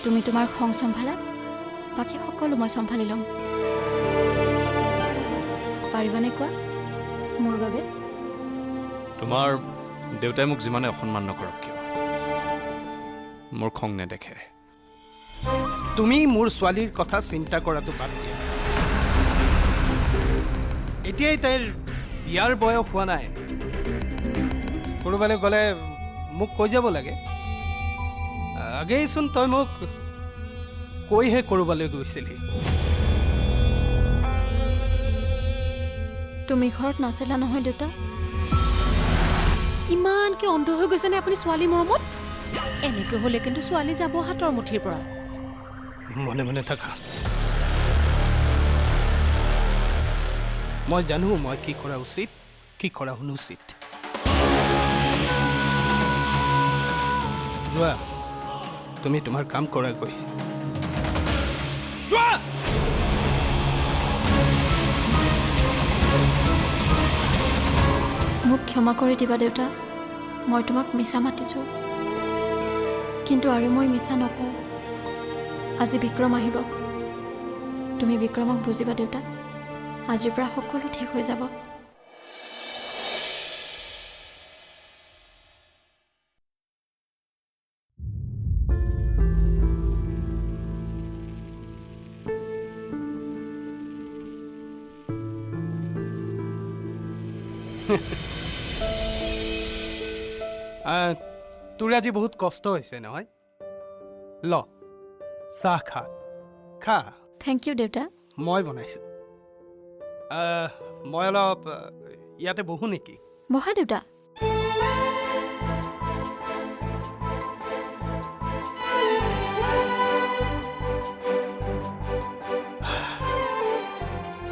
তুমি তোমাৰ খং চম্ভালা, বাকী সকলো মই চম্ভালি ল'ম। পাৰিবানে কোৱা মোৰ বাবে? তোমাৰ দেউতাই মোক যিমানে অসন্মান নকৰক কিয় মোৰ খং নেদেখে। তুমি মোৰ ছোৱালীৰ কথা চিন্তা কৰাটো বাদ দিয়া। এতিয়াই তাইৰ বিয়াৰ বয়স হোৱা নাই। ক'ৰবালৈ গ'লে মোক কৈ যাব লাগে। আগেইচোন তই মোক কৈহে ক'ৰবালৈ গৈছিলি। তুমি ঘৰত নাছিলা নহয় দেউতা? ইমানকে অন্ধ হৈ গৈছেনে আপুনি ছোৱালী মৰমত? এনেকৈ হ'লে কিন্তু ছোৱালী যাব হাতৰ মুঠিৰ পৰা। মনে মনে থাকা। মই জানো মই কি কৰা উচিত, কি কৰা অনুচিত। যোৱা, তুমি তোমাৰ কাম কৰাগৈ। যোৱা! মোক ক্ষমা কৰি দিবা দেউতা, মই তোমাক মিছা মাতিছোঁ। কিন্তু আৰু মই মিছা নকওঁ। আজি বিক্ৰম আহিব। তুমি বিক্ৰমক বুজিবা দেউতা, আজিৰ পৰা সকলো ঠিক হৈ যাব। তোৰ আজি বহুত কষ্ট হৈছে নহয়? ল, চাহ খা। খা, থেংক ইউ দেউতা। মই বনাইছোঁ। মই অলপ ইয়াতে বহো নেকি? বহা দেউতা।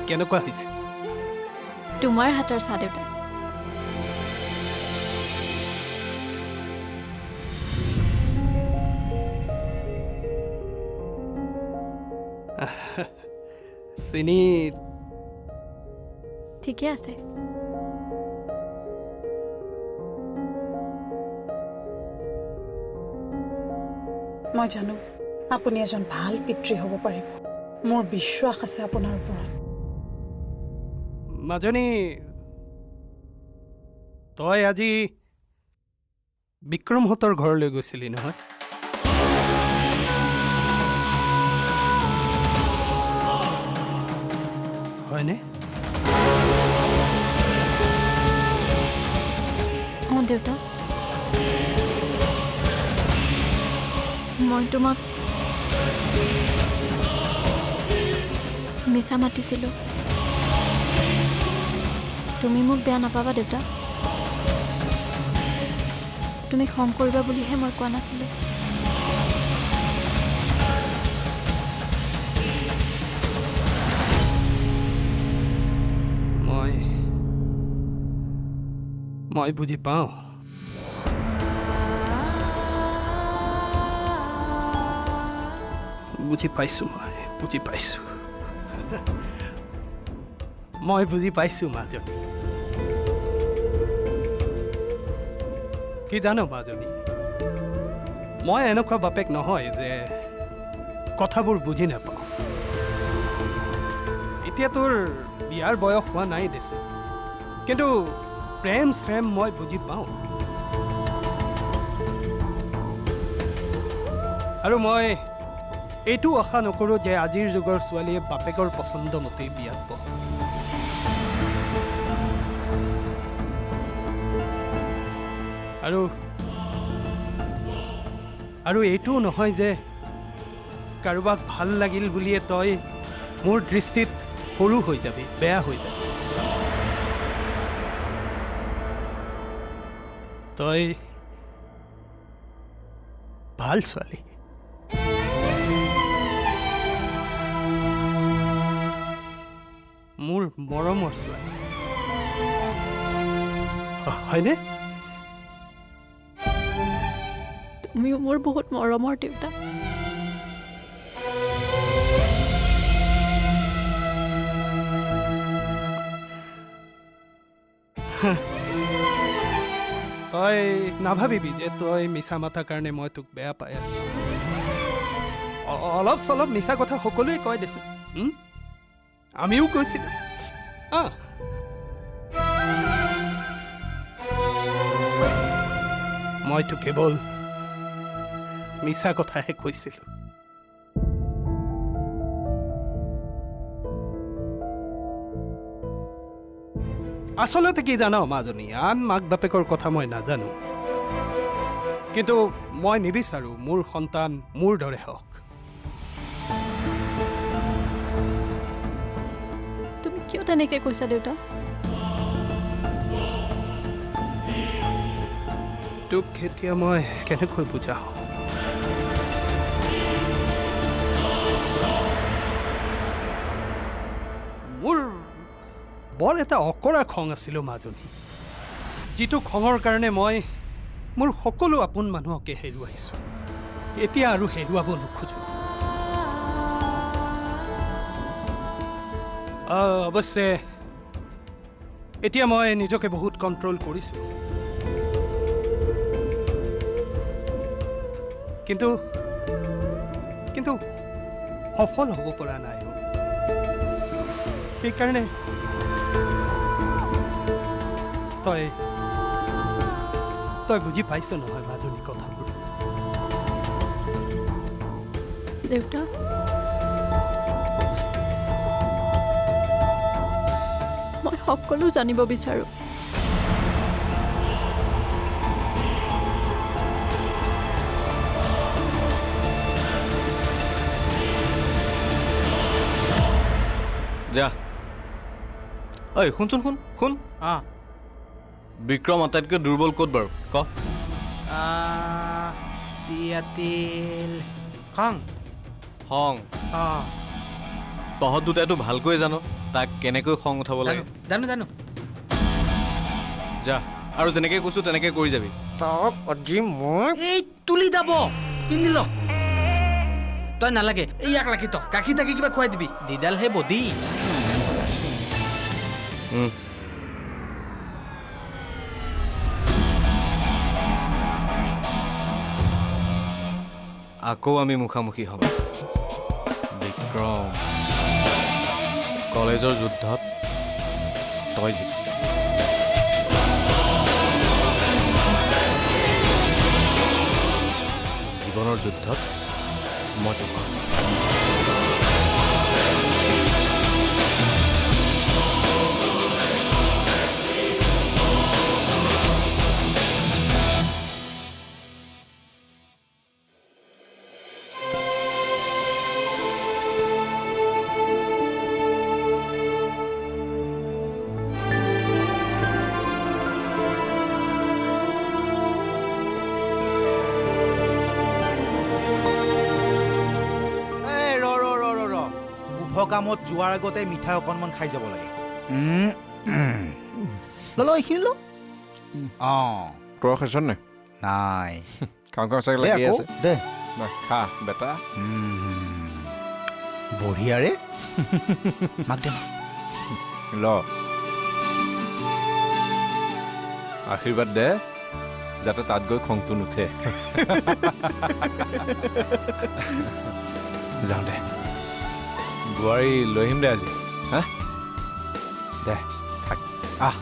কেনেকুৱা হৈছে? তোমাৰ হাতৰ চাহ দেউতা। চিনি ঠিকে আছে। মই জানো আপুনি এজন ভাল পিতৃ হ'ব পাৰিব। মোৰ বিশ্বাস আছে আপোনাৰ ওপৰত। মাজনী, তই আজি বিক্ৰমহঁতৰ ঘৰলৈ গৈছিলি নহয়? হয়নে? অঁ দেউতা, মই তোমাক মিছা মাতিছিলোঁ। তুমি মোক বেয়া নাপাবা দেউতা। তুমি খং কৰিবা বুলিহে মই কোৱা নাছিলোঁ। মই বুজি পাওঁ। বুজি পাইছোঁ, মই বুজি পাইছোঁ। মই বুজি পাইছোঁ মাজনী। কি জানো মাজনী, মই এনেকুৱা বাপেক নহয় যে কথাবোৰ বুজি নাপাওঁ। এতিয়া তোৰ বিয়াৰ বয়স হোৱা নাই দেচোন, কিন্তু প্ৰেম শ্ৰেম মই বুজি পাওঁ। আৰু মই এইটো আশা নকৰোঁ যে আজিৰ যুগৰ ছোৱালীয়ে বাপেকৰ পচন্দ মতেই বিয়াত বহে। আৰু এইটোও নহয় যে কাৰোবাক ভাল লাগিল বুলিয়ে তই মোৰ দৃষ্টিত সৰু হৈ যাবি, বেয়া হৈ যাবি। তই ভাল ছোৱালী। মোৰ মৰমৰ ছোৱালী, হয়নে? তুমিও মোৰ বহুত মৰমৰ দেউতা। তই নাভাবিবি যে তই মিছা মাথাৰ কাৰণে মই তোক বেয়া পাই আছো। অলপ চলপ মিছা কথা সকলোৱে কয় দেচোন আমিও কৈছিলোঁ মইতো কেৱল মিছা কথাহে কৈছিলোঁ আচলতে কি জানা মাজনী আন মাক বাপেকৰ কথা মই নাজানো কিন্তু মই নিবিচাৰোঁ মোৰ সন্তান মোৰ দৰে হওক তুমি কিয় তেনেকৈ কৈছা দেউতা তোক এতিয়া মই কেনেকৈ বুজাওঁ মোৰ বৰ এটা অকৰা খং আছিল মাজনী যিটো খঙৰ কাৰণে মই মোৰ সকলো আপোন মানুহকে হেৰুৱাইছোঁ এতিয়া আৰু হেৰুৱাব নোখোজোঁ অৱশ্যে এতিয়া মই নিজকে বহুত কণ্ট্ৰল কৰিছোঁ কিন্তু কিন্তু সফল হ'ব পৰা নাই সেইকাৰণে তই বুজি পাইছ নহয় মাজনী কথাবোৰ দেউতা মই সকলো জানিব বিচাৰোঁ যা ঐ শুনচোন শুন বিক্ৰম আটাইতকৈ দুৰ্বল ক'ত বাৰু ক খং খং তহঁত দুটাইতো ভালকৈ জানো তাক কেনেকৈ খং উঠাব লাগে জানো যা আৰু যেনেকৈ কৈছোঁ তেনেকৈ কৰি যাবি তাক আজি মই এই তুলি যাব পিন্ধি ল তই নালাগে ইয়াক লাগি তই গাখীৰ তাকি কিবা খুৱাই দিবি দিডাল হে বডি আকৌ আমি মুখামুখি হ'ম বিক্ৰম কলেজৰ যুদ্ধত তই জিকিবি জীৱনৰ যুদ্ধত মই তোক কামত যোৱাৰ আগতে মিঠাই অকণমান খাই যাব লাগে এইখিনি ল তোৰ খাইছ নাই নাই খাওঁ চাগে লাগি আছে দে খা বেটা বঢ়িয়াৰে মাক দে ল আশীৰ্বাদ দে যাতে তাত গৈ খংটো নুঠে যাওঁ দে বোৱাৰী লৈ আহিম দে আজি হা দে থাক আহ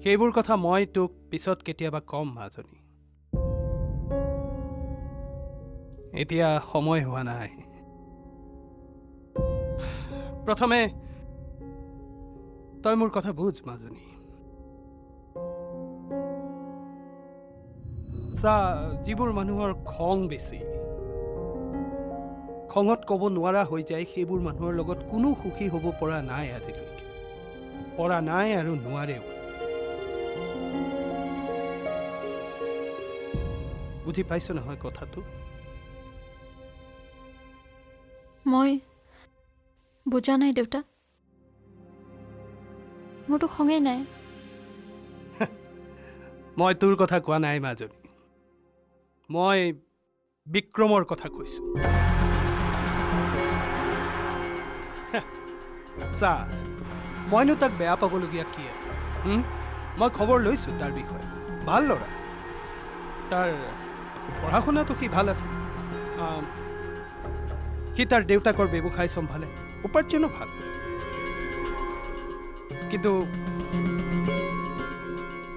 সেইবোৰ কথা মই তোক পিছত কেতিয়াবা কম মাজনী এতিয়া সময় হোৱা নাই প্ৰথমে তই মোৰ কথা বুজ মাজনী চা যিবোৰ মানুহৰ খং বেছি খঙত ক'ব নোৱাৰা হৈ যায় সেইবোৰ মানুহৰ লগত কোনো সুখী হ'ব পৰা নাই আজিলৈকে পৰা নাই আৰু নোৱাৰেও বুজি পাইছ নহয় কথাটো মই বুজা নাই দেউতা মোৰতো খঙেই নাই মই তোৰ কথা কোৱা নাই মাজনী মই বিক্ৰমৰ কথা কৈছোঁ চা মইনো তাক বেয়া পাবলগীয়া কি আছে মই খবৰ লৈছোঁ তাৰ বিষয়ে ভাল ল'ৰা তাৰ পঢ়া শুনাটো সি ভাল আছে সি তাৰ দেউতাকৰ ব্যৱসায় চম্ভালে উপাৰ্জনো ভাল কিন্তু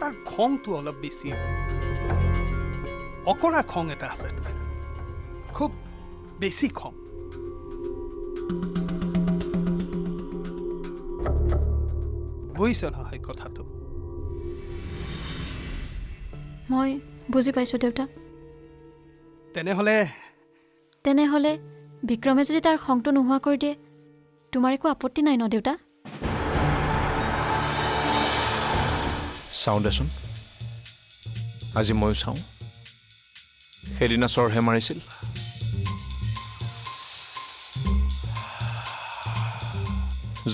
তাৰ খংটো অলপ বেছি অকৰা খং এটা আছে তাৰ খুব বেছি খং বুজিছ নহয় কথাটো মই বুজি পাইছোঁ দেউতা তেনেহ'লে বিক্ৰমে যদি তাৰ খংটো নোহোৱা কৰি দিয়ে তোমাৰ একো আপত্তি নাই ন দেউতা চাওঁ দেচোন আজি ময়ো চাওঁ সেইদিনা চৰহে মাৰিছিল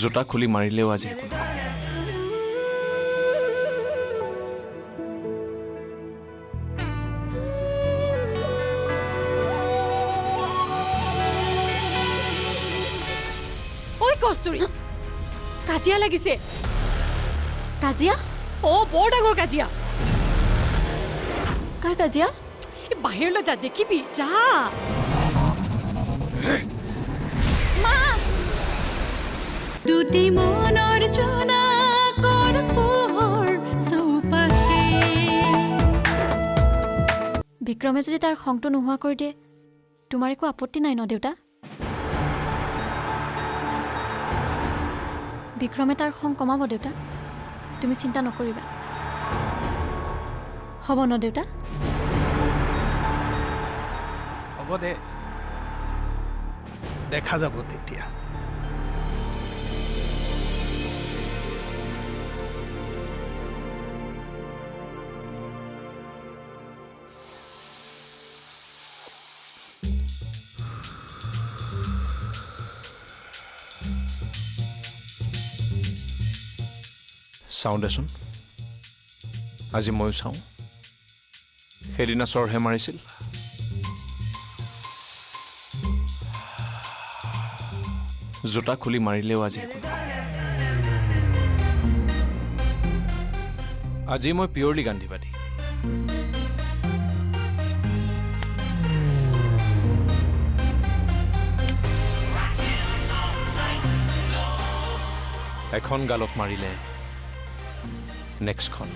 জোতা খুলি মাৰিলেও আজি একো নহয়। ঐ কস্তুৰী কাজিয়া লাগিছে কাজিয়া বৰ ডাঙৰ কাজিয়া কাৰ কাজিয়া এই বাহিৰলৈ যা দেখিবি যা দুটি মনৰ জোনাকৰ পোহৰ চৌপাশে বিক্ৰমে যদি তাৰ খংটো নোহোৱা কৰি দিয়ে তোমাৰ একো আপত্তি নাই ন দেউতা বিক্ৰমে তাৰ খং কমাব দেউতা তুমি চিন্তা নকৰিবা হ'ব ন দেউতা হ'ব দে দেখা যাব তেতিয়া চাওঁ দেচোন আজি ময়ো চাওঁ সেইদিনা চৰহে মাৰিছিল জোতা খুলি মাৰিলেও আজি একো নহয়। আজি মই পিয়ৰলি গান্ধীবাদী এখন গালত মাৰিলে নেক্সটখন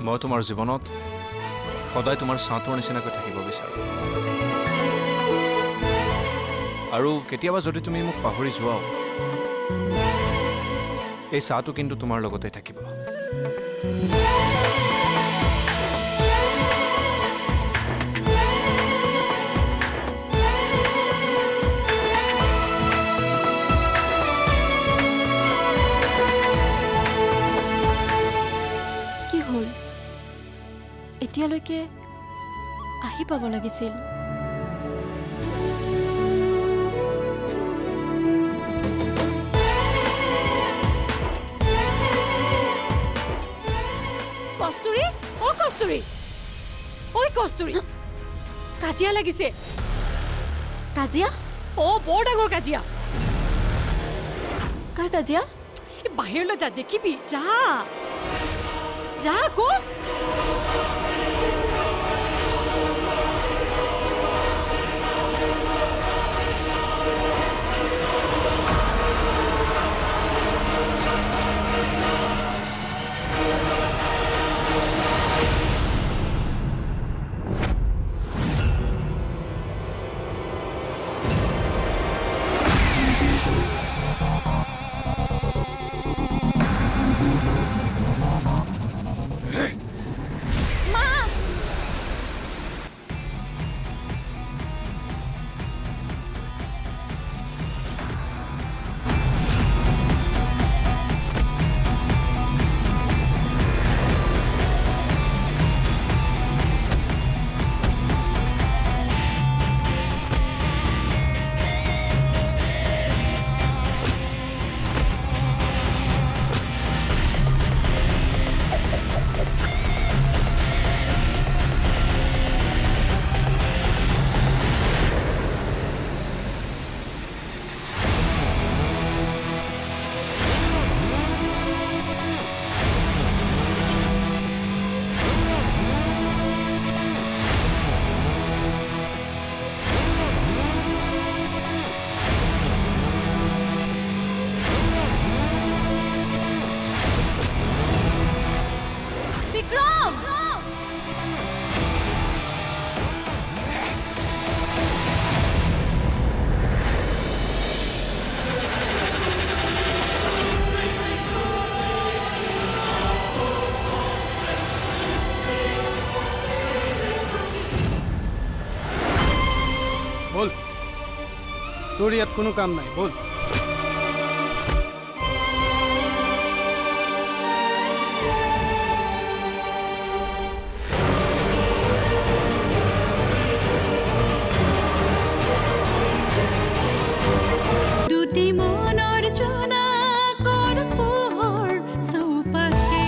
মই তোমাৰ জীৱনত সদায় তোমাৰ ছাঁটোৰ নিচিনাকৈ থাকিব বিচাৰোঁ আৰু কেতিয়াবা যদি তুমি মোক পাহৰি যোৱাও এই ছাঁটো কিন্তু তোমাৰ লগতে থাকিব এতিয়ালৈকে আহি পাব লাগিছিল কস্তুৰী ঐ কস্তুৰী কাজিয়া লাগিছে কাজিয়া? বৰ ডাঙৰ কাজিয়া কাৰ কাজিয়া? বাহিৰলৈ যা দেখিবি যা যা আকৌ বিক্ৰম! বল, তোৰ ইয়াত কোনো কাম নাই, বল। দুটি মনৰ জোনাকৰ পোহৰ চৌপাশে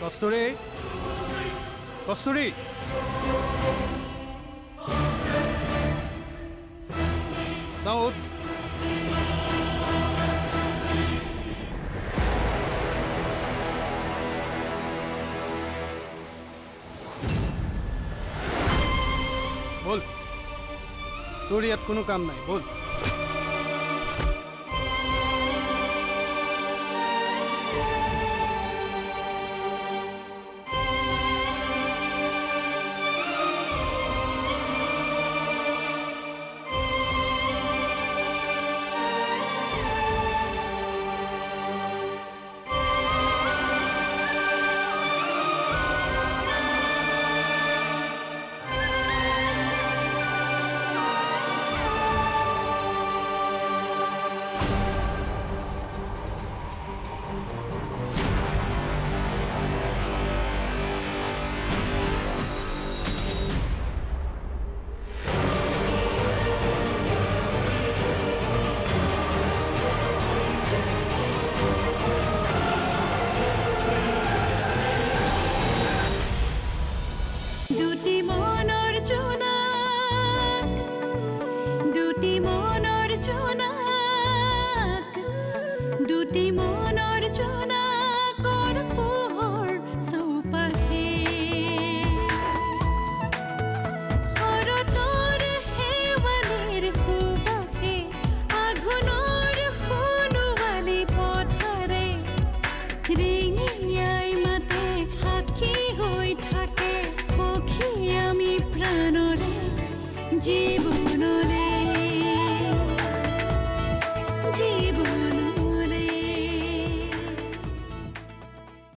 কস্তুৰী, কস্তুৰী, চাওঁ উঠ। বল, তোৰ ইয়াত কোনো কাম নাই, বল। জীবন